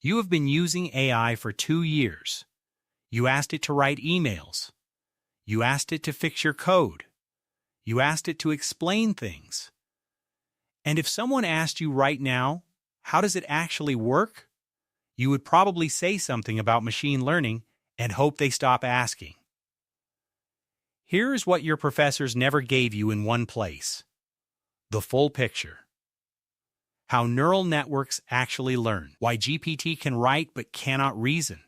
You have been using AI for 2 years. You asked it to write emails. You asked it to fix your code. You asked it to explain things. And if someone asked you right now, how does it actually work? You would probably say something about machine learning and hope they stop asking. Here is what your professors never gave you in one place: the full picture. How neural networks actually learn, why GPT can write but cannot reason,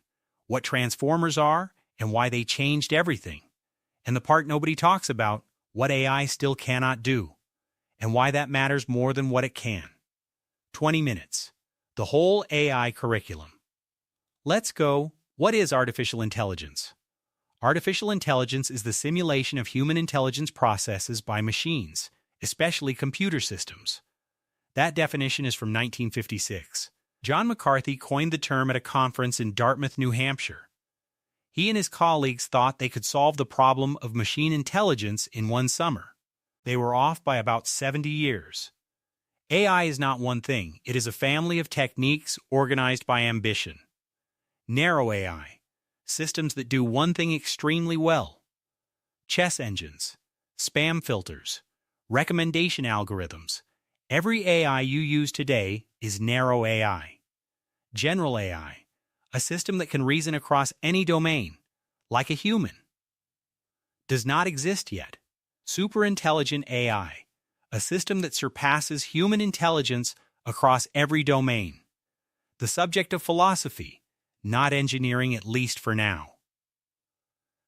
what transformers are and why they changed everything, and the part nobody talks about, what AI still cannot do, and why that matters more than what it can. 20 minutes. The whole AI curriculum. Let's go. What is artificial intelligence? Artificial intelligence is the simulation of human intelligence processes by machines, especially computer systems. That definition is from 1956. John McCarthy coined the term at a conference in Dartmouth, New Hampshire. He and his colleagues thought they could solve the problem of machine intelligence in one summer. They were off by about 70 years. AI is not one thing. It is a family of techniques organized by ambition. Narrow AI, systems that do one thing extremely well. Chess engines, spam filters, recommendation algorithms. Every AI you use today is narrow AI. General AI, a system that can reason across any domain, like a human. Does not exist yet. Superintelligent AI, a system that surpasses human intelligence across every domain. The subject of philosophy, not engineering, at least for now.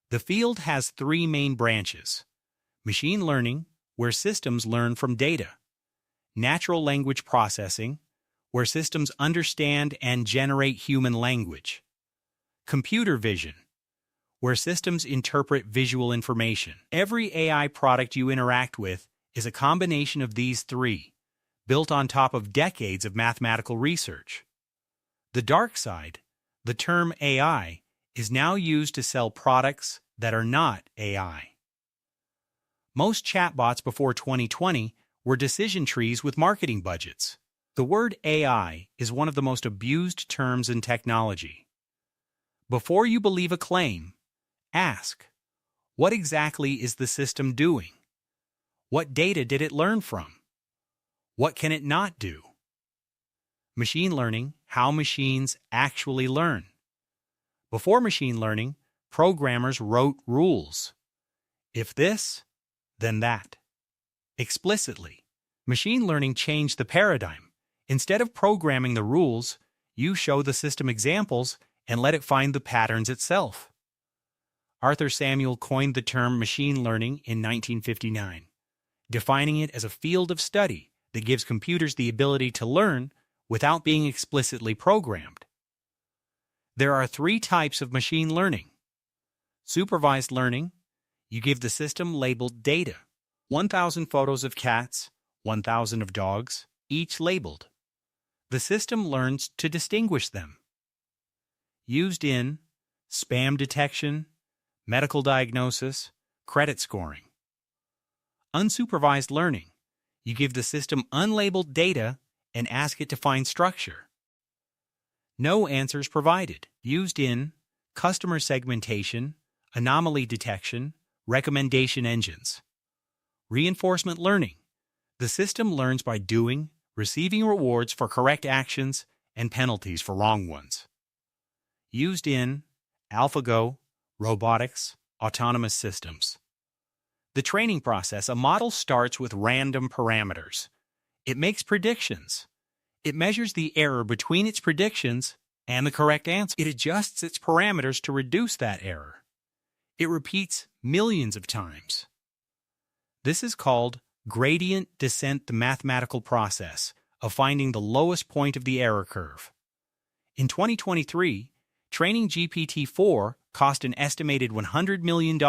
The field has 3 main branches: machine learning, where systems learn from data; natural language processing, where systems understand and generate human language; computer vision, where systems interpret visual information. Every AI product you interact with is a combination of these 3, built on top of decades of mathematical research. The dark side, the term AI, is now used to sell products that are not AI. Most chatbots before 2020 were decision trees with marketing budgets. The word AI is one of the most abused terms in technology. Before you believe a claim, ask, what exactly is the system doing? What data did it learn from? What can it not do? Machine learning, how machines actually learn. Before machine learning, programmers wrote rules. If this, then that. Explicitly. Machine learning changed the paradigm. Instead of programming the rules, you show the system examples and let it find the patterns itself. Arthur Samuel coined the term machine learning in 1959, defining it as a field of study that gives computers the ability to learn without being explicitly programmed. There are 3 types of machine learning. Supervised learning, you give the system labeled data. 1,000 photos of cats, 1,000 of dogs, each labeled. The system learns to distinguish them. Used in spam detection, medical diagnosis, credit scoring. Unsupervised learning, you give the system unlabeled data and ask it to find structure. No answers provided. Used in customer segmentation, anomaly detection, recommendation engines. Reinforcement learning, the system learns by doing, receiving rewards for correct actions and penalties for wrong ones. Used in AlphaGo, robotics, autonomous systems. The training process, a model starts with random parameters. It makes predictions. It measures the error between its predictions and the correct answer. It adjusts its parameters to reduce that error. It repeats millions of times. This is called gradient descent, the mathematical process of finding the lowest point of the error curve. In 2023, training GPT-4 cost an estimated $100 million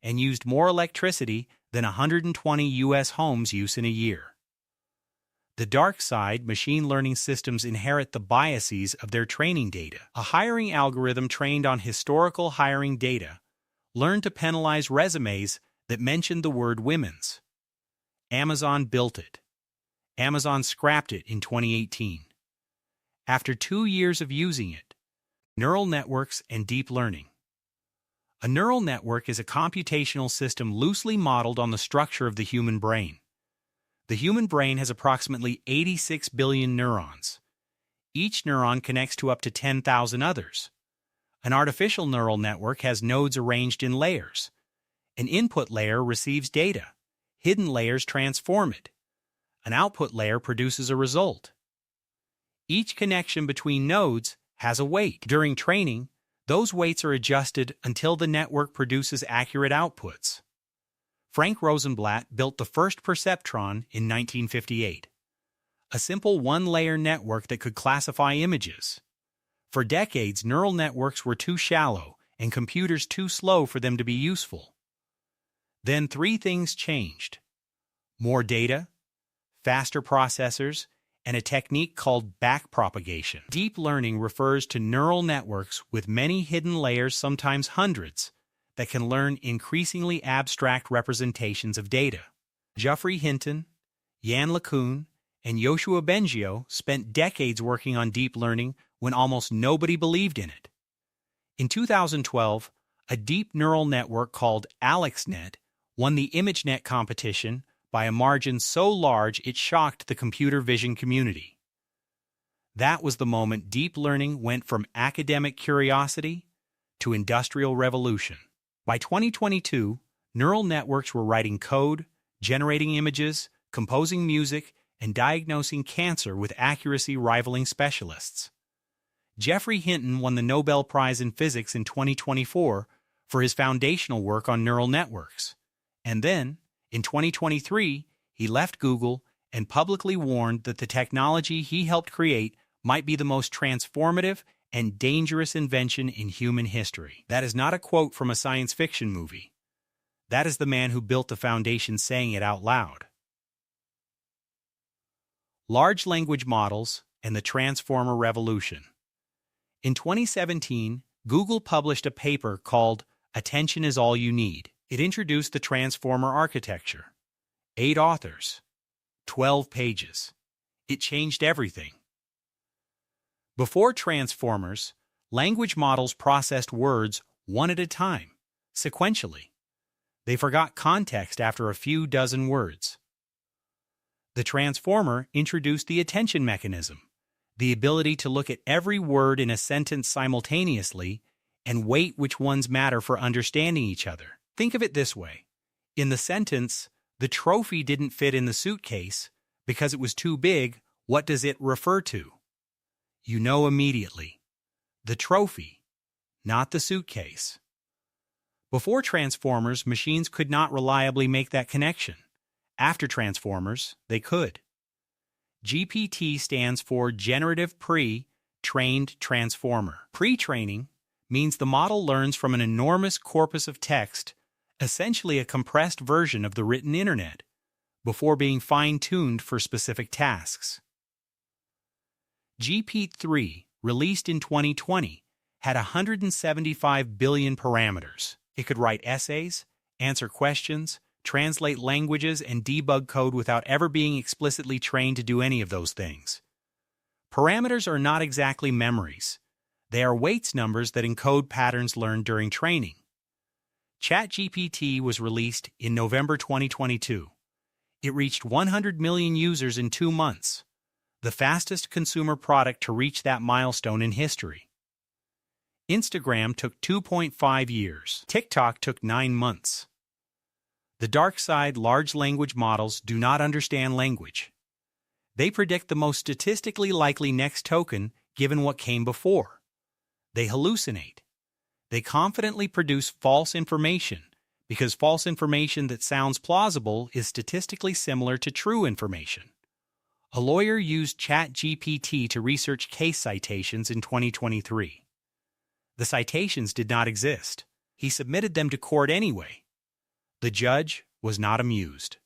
and used more electricity than 120 U.S. homes use in a year. The dark side, machine learning systems inherit the biases of their training data. A hiring algorithm trained on historical hiring data learned to penalize resumes that mentioned the word women's. Amazon built it. Amazon scrapped it in 2018. After 2 years of using it, neural networks and deep learning. A neural network is a computational system loosely modeled on the structure of the human brain. The human brain has approximately 86 billion neurons. Each neuron connects to up to 10,000 others. An artificial neural network has nodes arranged in layers. An input layer receives data. Hidden layers transform it. An output layer produces a result. Each connection between nodes has a weight. During training, those weights are adjusted until the network produces accurate outputs. Frank Rosenblatt built the first perceptron in 1958, a simple one-layer network that could classify images. For decades, neural networks were too shallow and computers too slow for them to be useful. Then 3 things changed: more data, faster processors, and a technique called backpropagation. Deep learning refers to neural networks with many hidden layers, sometimes hundreds, that can learn increasingly abstract representations of data. Geoffrey Hinton, Yann LeCun, and Yoshua Bengio spent decades working on deep learning when almost nobody believed in it. In 2012, a deep neural network called AlexNet won the ImageNet competition by a margin so large it shocked the computer vision community. That was the moment deep learning went from academic curiosity to industrial revolution. By 2022, neural networks were writing code, generating images, composing music, and diagnosing cancer with accuracy rivaling specialists. Geoffrey Hinton won the Nobel Prize in Physics in 2024 for his foundational work on neural networks. And then, in 2023, he left Google and publicly warned that the technology he helped create might be the most transformative and dangerous invention in human history. That is not a quote from a science fiction movie. That is the man who built the foundation saying it out loud. Large language models and the Transformer Revolution. In 2017, Google published a paper called "Attention is All You Need." It introduced the Transformer architecture. 8 authors, 12 pages. It changed everything. Before Transformers, language models processed words one at a time, sequentially. They forgot context after a few dozen words. The Transformer introduced the attention mechanism, the ability to look at every word in a sentence simultaneously and weight which ones matter for understanding each other. Think of it this way. In the sentence, the trophy didn't fit in the suitcase because it was too big. What does it refer to? You know immediately. The trophy, not the suitcase. Before Transformers, machines could not reliably make that connection. After Transformers, they could. GPT stands for Generative Pre-Trained Transformer. Pre-training means the model learns from an enormous corpus of text, essentially a compressed version of the written internet, before being fine-tuned for specific tasks. GPT-3, released in 2020, had 175 billion parameters. It could write essays, answer questions, translate languages, and debug code without ever being explicitly trained to do any of those things. Parameters are not exactly memories. They are weights numbers that encode patterns learned during training. ChatGPT was released in November 2022. It reached 100 million users in 2 months, the fastest consumer product to reach that milestone in history. Instagram took 2.5 years. TikTok took 9 months. The dark side: large language models do not understand language. They predict the most statistically likely next token given what came before. They hallucinate. They confidently produce false information because false information that sounds plausible is statistically similar to true information. A lawyer used ChatGPT to research case citations in 2023. The citations did not exist. He submitted them to court anyway. The judge was not amused.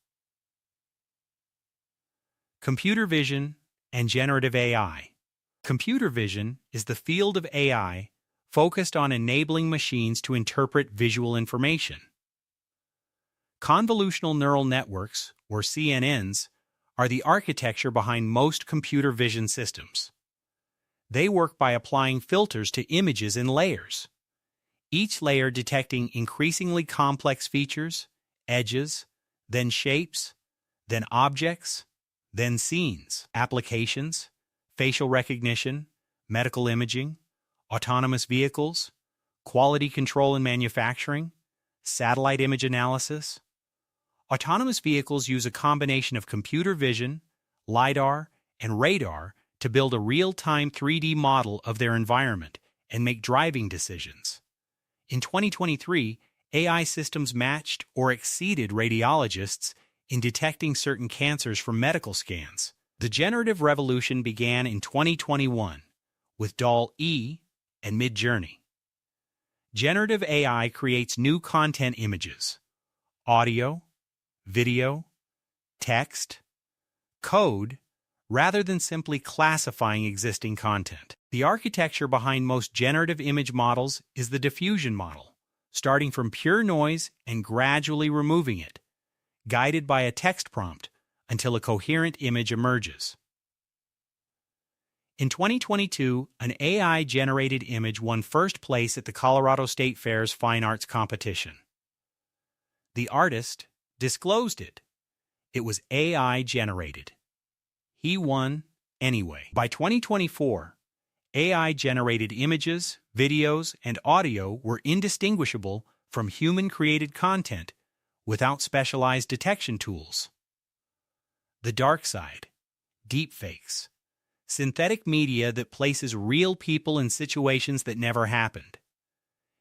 Computer vision and generative AI. Computer vision is the field of AI focused on enabling machines to interpret visual information. Convolutional neural networks, or CNNs, are the architecture behind most computer vision systems. They work by applying filters to images in layers, each layer detecting increasingly complex features, edges, then shapes, then objects, then scenes, applications, facial recognition, medical imaging, autonomous vehicles, quality control in manufacturing, satellite image analysis. Autonomous vehicles use a combination of computer vision, LiDAR, and radar to build a real-time 3D model of their environment and make driving decisions. In 2023, AI systems matched or exceeded radiologists in detecting certain cancers from medical scans. The generative revolution began in 2021 with DALL-E and Midjourney. Generative AI creates new content images, audio, video, text, code, rather than simply classifying existing content. The architecture behind most generative image models is the diffusion model, starting from pure noise and gradually removing it, guided by a text prompt until a coherent image emerges. In 2022, an AI-generated image won first place at the Colorado State Fair's Fine Arts competition. The artist disclosed it. It was AI-generated. He won anyway. By 2024, AI-generated images, videos, and audio were indistinguishable from human-created content without specialized detection tools. The dark side, deepfakes, synthetic media that places real people in situations that never happened.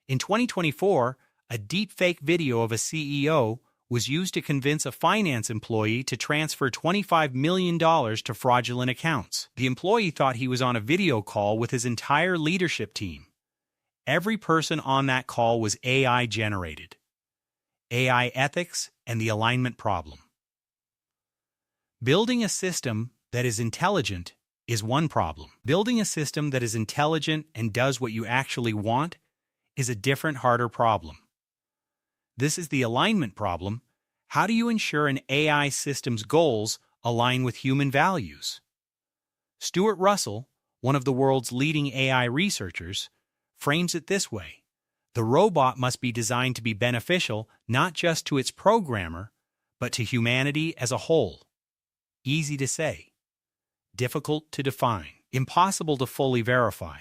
In 2024, a deepfake video of a CEO was used to convince a finance employee to transfer $25 million to fraudulent accounts. The employee thought he was on a video call with his entire leadership team. Every person on that call was AI-generated. AI ethics and the alignment problem. Building a system that is intelligent is one problem. Building a system that is intelligent and does what you actually want is a different, harder problem. This is the alignment problem. How do you ensure an AI system's goals align with human values? Stuart Russell, one of the world's leading AI researchers, frames it this way. The robot must be designed to be beneficial not just to its programmer, but to humanity as a whole. Easy to say. Difficult to define. Impossible to fully verify.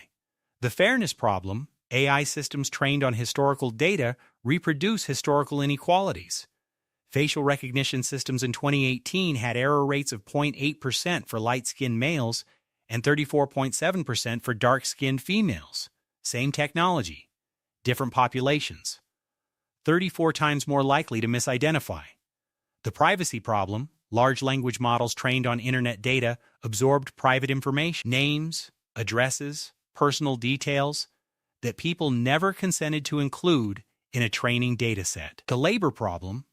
The fairness problem, AI systems trained on historical data reproduce historical inequalities. Facial recognition systems in 2018 had error rates of 0.8% for light-skinned males and 34.7% for dark-skinned females. Same technology, different populations. 34 times more likely to misidentify. The privacy problem, large language models trained on internet data absorbed private information, names, addresses, personal details that people never consented to include in a training dataset. The labor problem,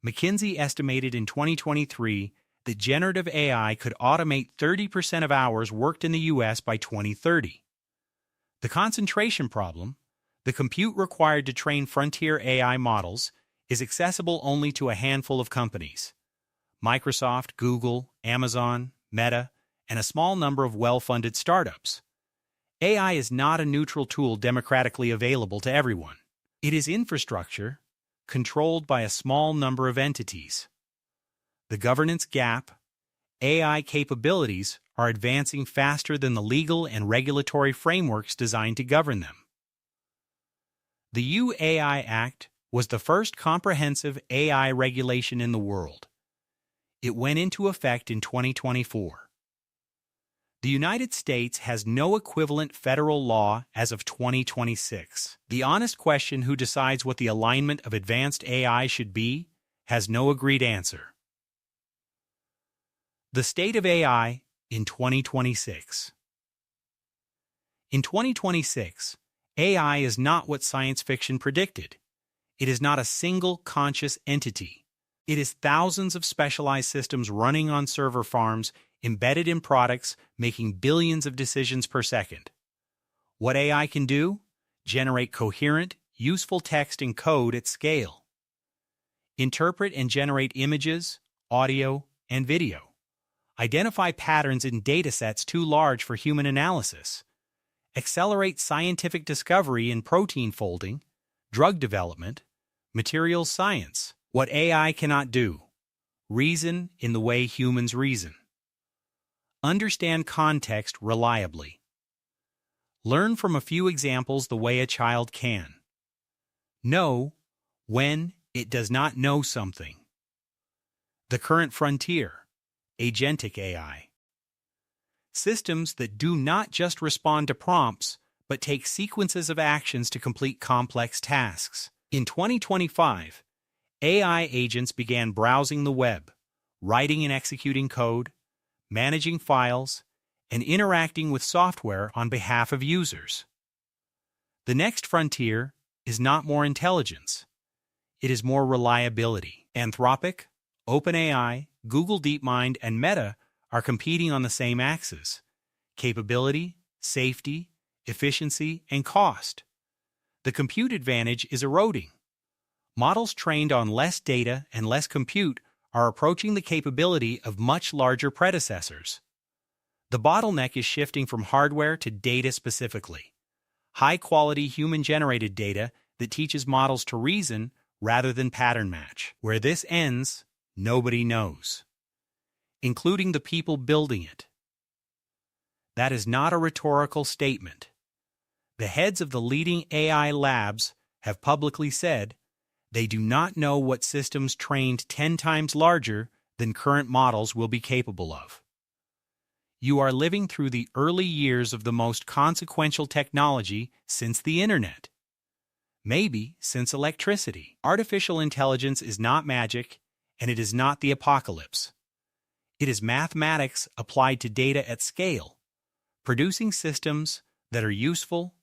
McKinsey estimated in 2023 that generative AI could automate 30% of hours worked in the U.S. by 2030. The concentration problem, the compute required to train frontier AI models, is accessible only to a handful of companies. Microsoft, Google, Amazon, Meta, and a small number of well-funded startups. AI is not a neutral tool democratically available to everyone. It is infrastructure controlled by a small number of entities. The governance gap, AI capabilities are advancing faster than the legal and regulatory frameworks designed to govern them. The UAI Act was the first comprehensive AI regulation in the world. It went into effect in 2024. The United States has no equivalent federal law as of 2026. The honest question who decides what the alignment of advanced AI should be has no agreed answer. The state of AI in 2026. In 2026, AI is not what science fiction predicted. It is not a single conscious entity. It is thousands of specialized systems running on server farms, embedded in products, making billions of decisions per second. What AI can do? Generate coherent, useful text and code at scale. Interpret and generate images, audio, and video. Identify patterns in datasets too large for human analysis. accelerate scientific discovery in protein folding, drug development, materials science. What AI cannot do: reason in the way humans reason. Understand context reliably. Learn from a few examples the way a child can. Know when it does not know something. The current frontier: agentic AI. Systems that do not just respond to prompts, but take sequences of actions to complete complex tasks. In 2025, AI agents began browsing the web, writing and executing code, managing files, and interacting with software on behalf of users. The next frontier is not more intelligence. It is more reliability. Anthropic, OpenAI, Google DeepMind, and Meta are competing on the same axis: capability, safety, efficiency, and cost. The compute advantage is eroding. Models trained on less data and less compute are approaching the capability of much larger predecessors. The bottleneck is shifting from hardware to data specifically. High-quality human-generated data that teaches models to reason rather than pattern match. Where this ends, nobody knows, including the people building it. That is not a rhetorical statement. The heads of the leading AI labs have publicly said they do not know what systems trained 10 times larger than current models will be capable of. You are living through the early years of the most consequential technology since the internet. Maybe since electricity. Artificial intelligence is not magic, and it is not the apocalypse. It is mathematics applied to data at scale, producing systems that are useful,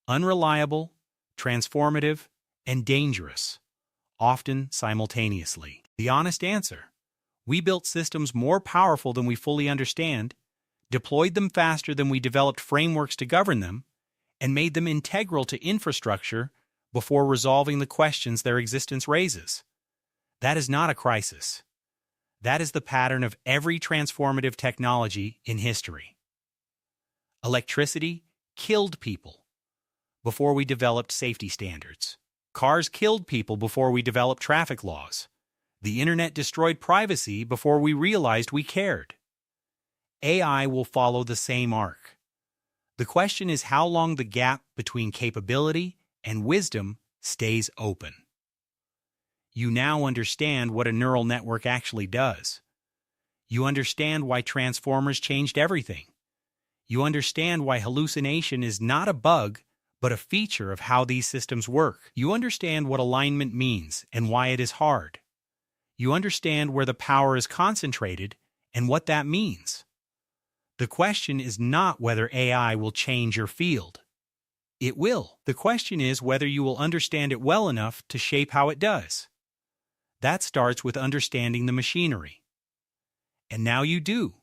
unreliable, transformative, and dangerous, often simultaneously. The honest answer: we built systems more powerful than we fully understand, deployed them faster than we developed frameworks to govern them, and made them integral to infrastructure before resolving the questions their existence raises. That is not a crisis. That is the pattern of every transformative technology in history. Electricity killed people before we developed safety standards. Cars killed people before we developed traffic laws. The internet destroyed privacy before we realized we cared. AI will follow the same arc. The question is how long the gap between capability and wisdom stays open. You now understand what a neural network actually does. You understand why transformers changed everything. You understand why hallucination is not a bug, but a feature of how these systems work. You understand what alignment means and why it is hard. You understand where the power is concentrated and what that means. The question is not whether AI will change your field. It will. The question is whether you will understand it well enough to shape how it does. That starts with understanding the machinery. And now you do.